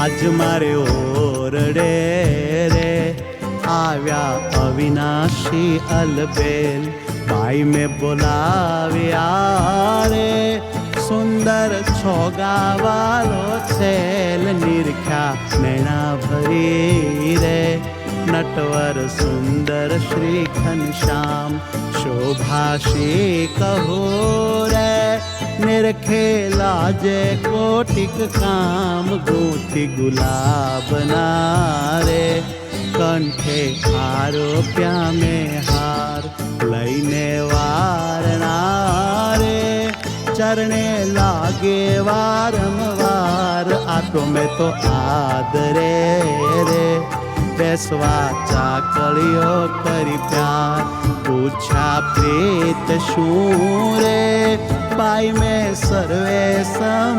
આજ મારે ઓરડે રે આવ્યા અવિનાશી અલબેલ બાઈ મેં બોલાવ્યા રે સુંદર છોગાવાલો છેલ નિરખ્યા નૈણા ભરી રે નટવર સુંદર શ્રી ઘનશ્યામ શોભાશી કહો રે નિરખેલા જે કોટિક કામ ગોથી ગુલાબના રે કંઠે આરોપ્યા મેં હાર લઈને વારણા રે ચરણે લાગે વારંવાર આટો મેં તો આદરે રે બેસવા ચાકળીઓ કરી પ્યાર પૂછા પ્રેત શું રે બાઈ મેં સર્વે સમા